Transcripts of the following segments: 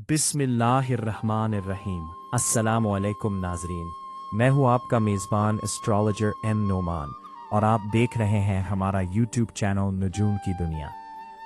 बिस्मिल्लाहिर्रहमानिर्रहीम। अस्सलामुअलैकुम नाजरीन, मैं हूं आपका मेज़बान एस्ट्रोलॉजर एम नोमान और आप देख रहे हैं हमारा यूट्यूब चैनल नुजूम की दुनिया।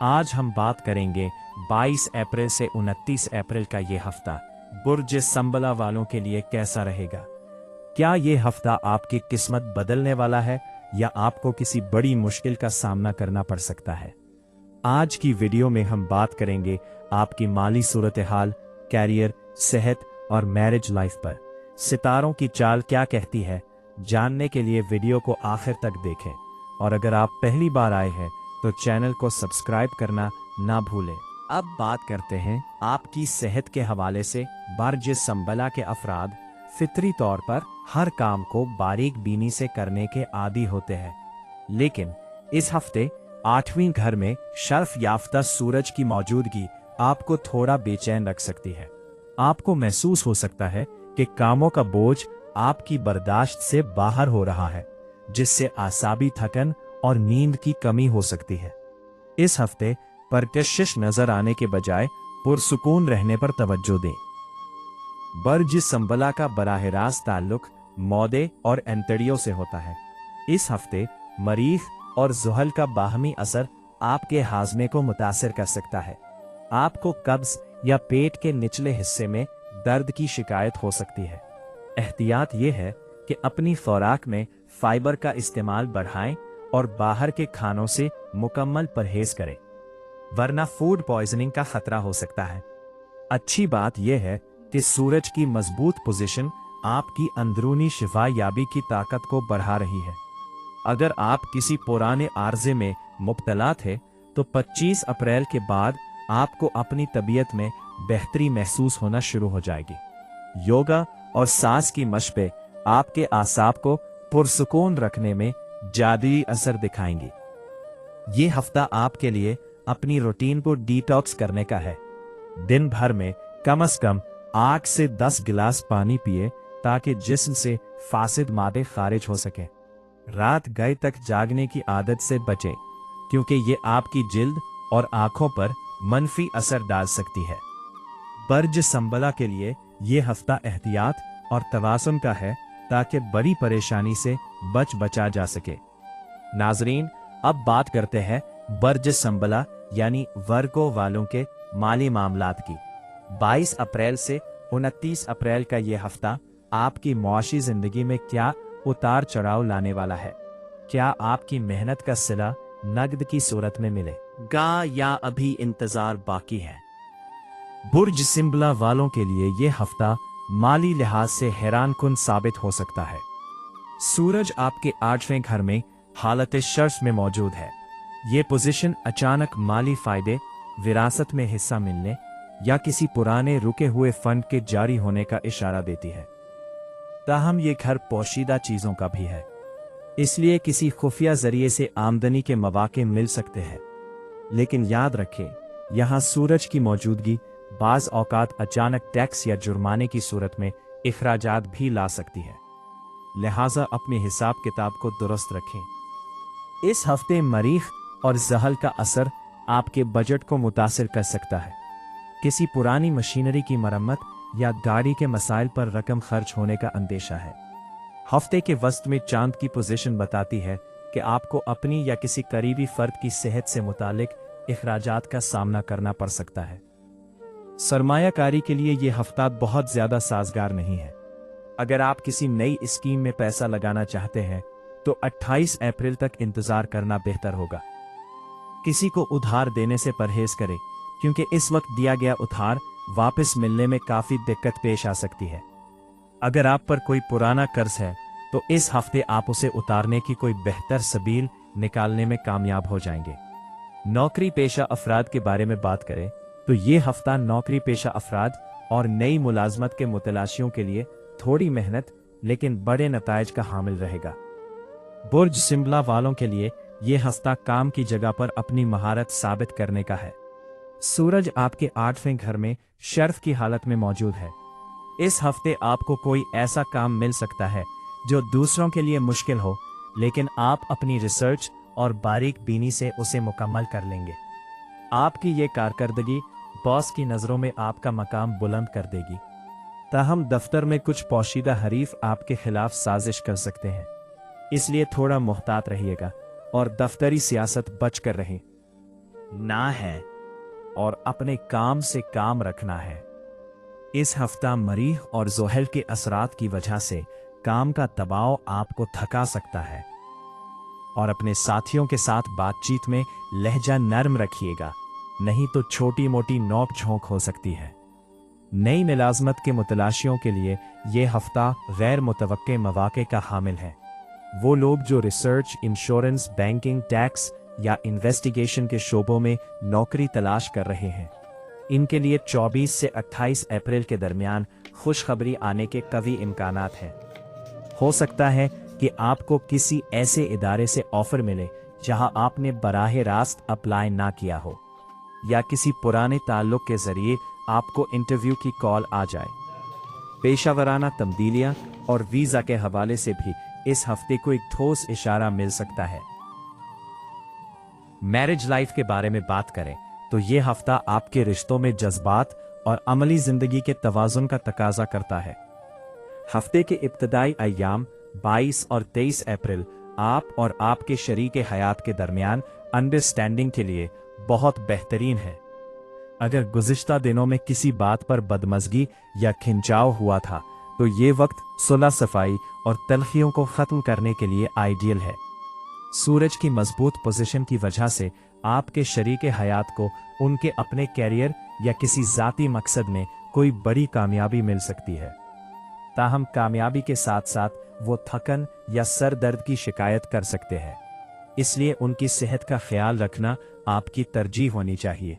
आज हम बात करेंगे 22 अप्रैल से 29 अप्रैल का ये हफ्ता बुर्ज संबला वालों के लिए कैसा रहेगा। क्या ये हफ्ता आपकी किस्मत बदलने वाला है या आपको किसी बड़ी मुश्किल का सामना करना पड़ सकता है। आज की वीडियो में हम बात करेंगे आपकी माली सूरत हाल, कैरियर, सेहत और मैरिज लाइफ पर सितारों की चाल क्या कहती है। जानने के लिए वीडियो को आखिर तक देखें और अगर आप पहली बार आए हैं तो चैनल को सब्सक्राइब करना ना भूलें। अब बात करते हैं आपकी सेहत के हवाले से। बुर्ज संबला के अफराद फितरी तौर पर हर काम को बारीक बीनी से करने के आदी होते हैं, लेकिन इस हफ्ते 8वें घर में शर्फ याफ्ता सूरज की मौजूदगी आपको थोड़ा बेचैन रख सकती है। आपको महसूस हो सकता है कि कामों का बोझ आपकी बर्दाश्त से बाहर हो रहा है, जिससे आसाबी थकन और नींद की कमी हो सकती है। इस हफ्ते परकशिश नजर आने के बजाय पुरसुकून रहने पर तवज्जो दें। बुर्ज संबला का बराह रास्त ताल्लुक मौदे और एंतड़ियों से होता है। इस हफ्ते मरीख और जुहल का बाहमी असर आपके हाजमे को मुतासिर कर सकता है। आपको कब्ज या पेट के निचले हिस्से में दर्द की शिकायत हो सकती है। एहतियात ये है कि अपनी खुराक में फाइबर का इस्तेमाल बढ़ाएं और बाहर के खानों से मुकम्मल परहेज करें, वरना फूड पॉइजनिंग का खतरा हो सकता है। अच्छी बात यह है कि सूरज की मजबूत पोजीशन आपकी अंदरूनी शिफा याबी की ताकत को बढ़ा रही है। अगर आप किसी पुराने आर्जे में मुब्तला थे तो 25 अप्रैल के बाद आपको अपनी तबीयत में बेहतरी महसूस होना शुरू हो जाएगी। योगा और सांस की मशक़ें आपके आसाब को पुरसुकून रखने में जादुई असर दिखाएंगी। ये हफ्ता आपके लिए अपनी रूटीन को डिटॉक्स करने का है। दिन भर में कम से कम 8 से 10 गिलास पानी पिए ताकि जिस्म से फासिद मादे खारिज हो सके। रात गए तक जागने की आदत से बचें, क्योंकि ये आपकी जिल्द और आंखों पर मनफी असर डाल सकती है। बुर्ज संबला के लिए ये हफ्ता एहतियात और तवाज़ुन का है ताकि बड़ी परेशानी से बचा जा सके। नाजरीन, अब बात करते हैं बुर्ज संबला यानी वर्गो वालों के माली मामलात की। 22 अप्रैल से 29 अप्रैल का ये हफ्ता आपकी मुआशी जिंदगी में क्या उतार चढ़ाव लाने वाला है। क्या आपकी मेहनत का सिला नगद की सूरत में मिलेगा या अभी इंतजार बाकी है। बुर्ज संबला वालों के लिए यह हफ्ता माली लिहाज से हैरान कुन साबित हो सकता है। सूरज आपके 8वें घर में हालत शर्फ में मौजूद है। ये पोजीशन अचानक माली फायदे, विरासत में हिस्सा मिलने या किसी पुराने रुके हुए फंड के जारी होने का इशारा देती है। ताहम ये घर पोशीदा चीजों का भी है, इसलिए किसी खुफिया जरिए से आमदनी के मौके मिल सकते हैं। लेकिन याद रखें, यहाँ सूरज की मौजूदगी बाज औकात अचानक टैक्स या जुर्माने की सूरत में इखराजात भी ला सकती है। लिहाजा अपने हिसाब किताब को दुरुस्त रखें। इस हफ्ते मरीख और जहल का असर आपके बजट को मुतासिर कर सकता है। किसी पुरानी मशीनरी की मरम्मत या गाड़ी के मसाइल पर रकम खर्च होने का अंदेशा है। हफ्ते के वस्त में चांद की पोजीशन बताती है कि आपको अपनी या किसी करीबी फर्द की सेहत से मुतालिक इखराजात का सामना करना पड़ सकता है। सरमायाकारी के लिए यह हफ्ता बहुत ज्यादा साजगार नहीं है। अगर आप किसी नई स्कीम में पैसा लगाना चाहते हैं तो 28 अप्रैल तक इंतजार करना बेहतर होगा। किसी को उधार देने से परहेज करें, क्योंकि इस वक्त दिया गया उधार वापस मिलने में काफी दिक्कत पेश आ सकती है। अगर आप पर कोई पुराना कर्ज है तो इस हफ्ते आप उसे उतारने की कोई बेहतर सबील निकालने में कामयाब हो जाएंगे। नौकरी पेशा अफराद के बारे में बात करें तो ये हफ्ता नौकरी पेशा अफराद और नई मुलाजमत के मुतलाशियों के लिए थोड़ी मेहनत लेकिन बड़े नताइज का हामिल रहेगा। बुर्ज संबला वालों के लिए यह हफ्ता काम की जगह पर अपनी महारत साबित करने का है। सूरज आपके 8वें घर में शर्फ की हालत में मौजूद है। इस हफ्ते आपको कोई ऐसा काम मिल सकता है जो दूसरों के लिए मुश्किल हो, लेकिन आप अपनी रिसर्च और बारीक बीनी से उसे मुकम्मल कर लेंगे। आपकी ये कारकर्दगी बॉस की नज़रों में आपका मकाम बुलंद कर देगी। ताहम दफ्तर में कुछ पोशीदा हरीफ आपके खिलाफ साजिश कर सकते हैं, इसलिए थोड़ा मुहतात रहिएगा और दफ्तरी सियासत बच कर रहें ना है और अपने काम से काम रखना है। इस हफ्ता मरीख और जोहल के असरात की वजह से काम का दबाव आपको थका सकता है और अपने साथियों के साथ बातचीत में लहजा नरम रखिएगा, नहीं तो छोटी मोटी नोक झोंक हो सकती है। नई मुलाजमत के मुतलाशियों के लिए यह हफ्ता गैर मुतवक्के मौके का हामिल है। वो लोग जो रिसर्च, इंश्योरेंस, बैंकिंग, टैक्स या इन्वेस्टिगेशन के शोबों में नौकरी तलाश कर रहे हैं, इनके लिए 24 से 28 अप्रैल के दरमियान खुशखबरी आने के कवी इम्कानात हैं। हो सकता है कि आपको किसी ऐसे इदारे से ऑफर मिले जहां आपने बराह रास्त अप्लाई ना किया हो, या किसी पुराने ताल्लुक के जरिए आपको इंटरव्यू की कॉल आ जाए। पेशावराना तब्दीलियां और वीजा के हवाले से भी इस हफ्ते को एक ठोस इशारा मिल सकता है। मैरिज लाइफ के बारे में बात करें तो ये हफ्ता आपके रिश्तों में जज्बात और अमली जिंदगी के तवाजुन का तकाजा करता है। हफ्ते के इब्तदाई अय्याम 22 और 23 अप्रैल आप और आपके शरीके हयात के दरमियान अंडरस्टैंडिंग के लिए बहुत बेहतरीन है। अगर गुज़िश्ता दिनों में किसी बात पर बदमज़गी या खिंचाव हुआ था तो ये वक्त सुलह सफाई और तलखियों को ख़त्म करने के लिए आइडियल है। सूरज की मजबूत पोजीशन की वजह से आपके शरीके हयात को उनके अपने कैरियर या किसी ज़ाती मकसद में कोई बड़ी कामयाबी मिल सकती है। ताहम कामयाबी के साथ साथ वो थकन या सर दर्द की शिकायत कर सकते हैं, इसलिए उनकी सेहत का ख्याल रखना आपकी तरजीह होनी चाहिए।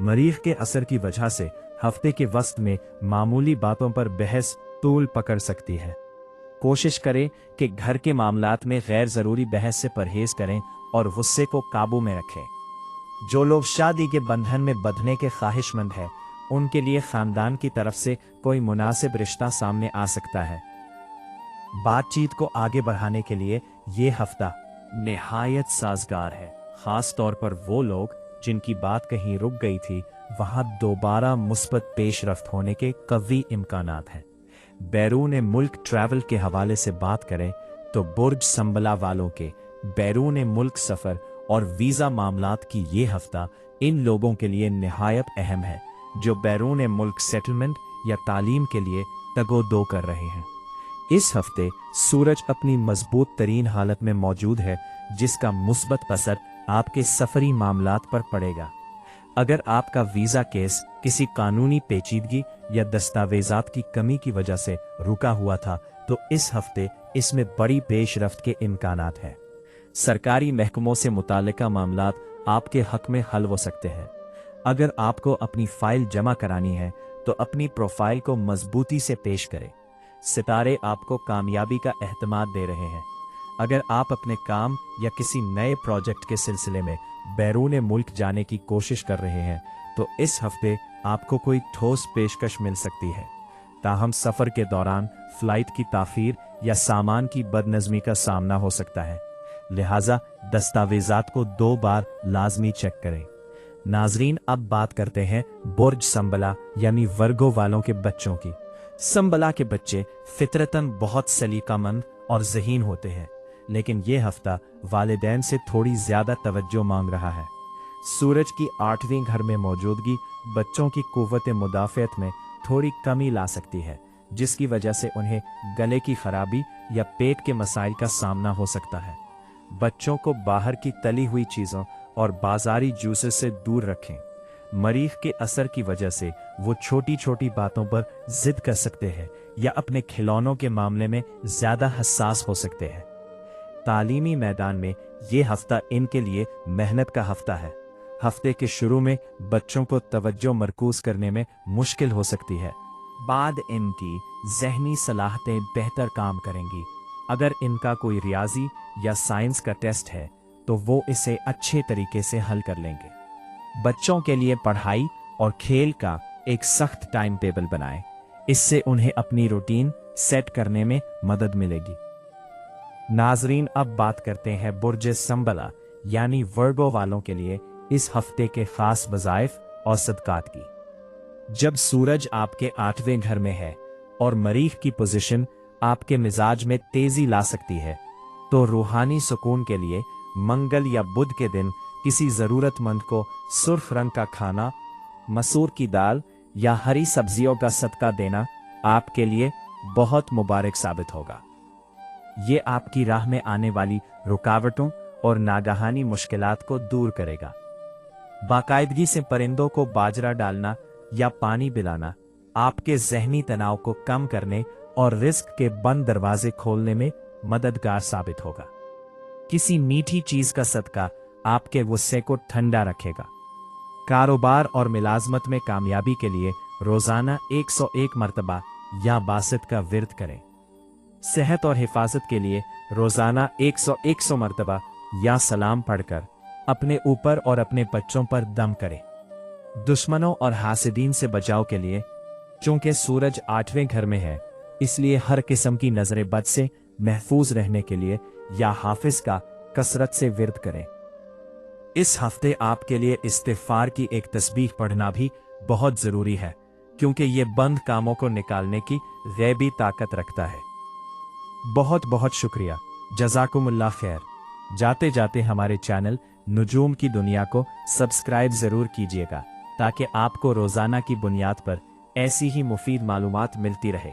मरीख के असर की वजह से हफ्ते के वस्त में मामूली बातों पर बहस तूल पकड़ सकती है। कोशिश करें कि घर के मामलात में गैर ज़रूरी बहस से परहेज करें और गुस्से को काबू में रखें। जो लोग शादी के बंधन में बंधने के ख्वाहिशमंद हैं, उनके लिए खानदान की तरफ से कोई मुनासिब रिश्ता सामने आ सकता है। बातचीत को आगे बढ़ाने के लिए ये हफ्ता निहायत साजगार है, खास तौर पर वो लोग जिनकी बात कहीं रुक गई थी, वहां दोबारा मुस्बत पेशरफ्त होने के कवी इम्कानात हैं। बैरून मुल्क ट्रैवल के हवाले से बात करें तो बुर्ज संबला वालों के बैरून मुल्क सफ़र और वीज़ा मामलात की ये हफ्ता इन लोगों के लिए निहायत अहम है जो बैरून मुल्क सेटलमेंट या तालीम के लिए तगो-दो कर रहे हैं। इस हफ्ते सूरज अपनी मजबूत तरीन हालत में मौजूद है, जिसका मुस्बत असर आपके सफरी मामलात पर पड़ेगा। अगर आपका वीज़ा केस किसी कानूनी पेचीदगी या दस्तावेजात की कमी की वजह से रुका हुआ था तो इस हफ्ते इसमें बड़ी पेशरफ्त के इम्कानात हैं। सरकारी महकमों से मुताल्लिका मामलात आपके हक में हल हो सकते हैं। अगर आपको अपनी फाइल जमा करानी है तो अपनी प्रोफाइल को मजबूती से पेश करें। सितारे आपको कामयाबी का एहतमाद दे रहे हैं। अगर आप अपने काम या किसी नए प्रोजेक्ट के सिलसिले में बैरून मुल्क जाने की कोशिश कर रहे हैं तो इस हफ्ते आपको कोई ठोस पेशकश मिल सकती है। ताहम सफ़र के दौरान फ्लाइट की ताख़ीर या सामान की बदनज़मी का सामना हो सकता है, लिहाजा दस्तावेज़ात को 2 बार लाजमी चेक करें। नाजरीन, अब बात करते हैं बुर्ज संबला यानी वर्गो वालों के बच्चों की। संबला के बच्चे फितरतन बहुत सलीकामंद और ज़हीन होते हैं, लेकिन यह हफ्ता वालिदैन से थोड़ी ज़्यादा तवज्जो मांग रहा है। सूरज की 8वीं घर में मौजूदगी बच्चों की कुव्वत मुदाफ़ियत में थोड़ी कमी ला सकती है, जिसकी वजह से उन्हें गले की खराबी या पेट के मसाइल का सामना हो सकता है। बच्चों को बाहर की तली हुई चीज़ों और बाजारी जूसेस से दूर रखें। मरीख के असर की वजह से वो छोटी छोटी बातों पर जिद कर सकते हैं या अपने खिलौनों के मामले में ज़्यादा हसास हो सकते हैं। तालीमी मैदान में ये हफ्ता इनके लिए मेहनत का हफ्ता है। हफ्ते के शुरू में बच्चों को तवज्जो मरकूज करने में मुश्किल हो सकती है, बाद इनकी ज़हनी सलाहतें बेहतर काम करेंगी। अगर इनका कोई रियाजी या साइंस का टेस्ट है तो वो इसे अच्छे तरीके से हल कर लेंगे। बच्चों के लिए पढ़ाई और खेल का एक सख्त टाइम टेबल बनाएं, इससे उन्हें अपनी रूटीन सेट करने में मदद मिलेगी। नाजरीन, अब बात करते हैं बुर्ज संबला यानी वर्गो वालों के लिए इस हफ्ते के खास वज़ाइफ और सदकात की। जब सूरज आपके 8वें घर में है और मरीख की पोजीशन आपके मिजाज में तेजी ला सकती है, तो रूहानी सुकून के लिए मंगल या बुध के दिन किसी जरूरतमंद को सुर्ख रंग का खाना, मसूर की दाल या हरी सब्जियों का सदका देना आपके लिए बहुत मुबारक साबित होगा। ये आपकी राह में आने वाली रुकावटों और नागहानी मुश्किलात को दूर करेगा। बाकायदगी से परिंदों को बाजरा डालना या पानी पिलाना आपके जहनी तनाव को कम करने और रिस्क के बंद दरवाजे खोलने में मददगार साबित होगा। किसी मीठी चीज का सदका आपके गुस्से को ठंडा रखेगा। कारोबार और मिलाजमत में कामयाबी के लिए रोजाना 101 मर्तबा या बासित का विर्द करें। सेहत और हिफाजत के लिए रोजाना 101 मर्तबा या सलाम पढ़कर अपने ऊपर और अपने बच्चों पर दम करें। दुश्मनों और हासिदीन से बचाव के लिए, चूंकि सूरज 8वें घर में है, इसलिए हर किस्म की नजर बद से महफूज रहने के लिए या हाफिज का कसरत से विर्द करें। इस हफ्ते आपके लिए इस्तिगफार की एक तस्बीह पढ़ना भी बहुत जरूरी है, क्योंकि ये बंद कामों को निकालने की गैबी ताकत रखता है। बहुत बहुत शुक्रिया, जज़ाकुमुल्लाह खैर। जाते जाते हमारे चैनल नुजूम की दुनिया को सब्सक्राइब जरूर कीजिएगा, ताकि आपको रोजाना की बुनियाद पर ऐसी ही मुफीद मालूमात मिलती रहे।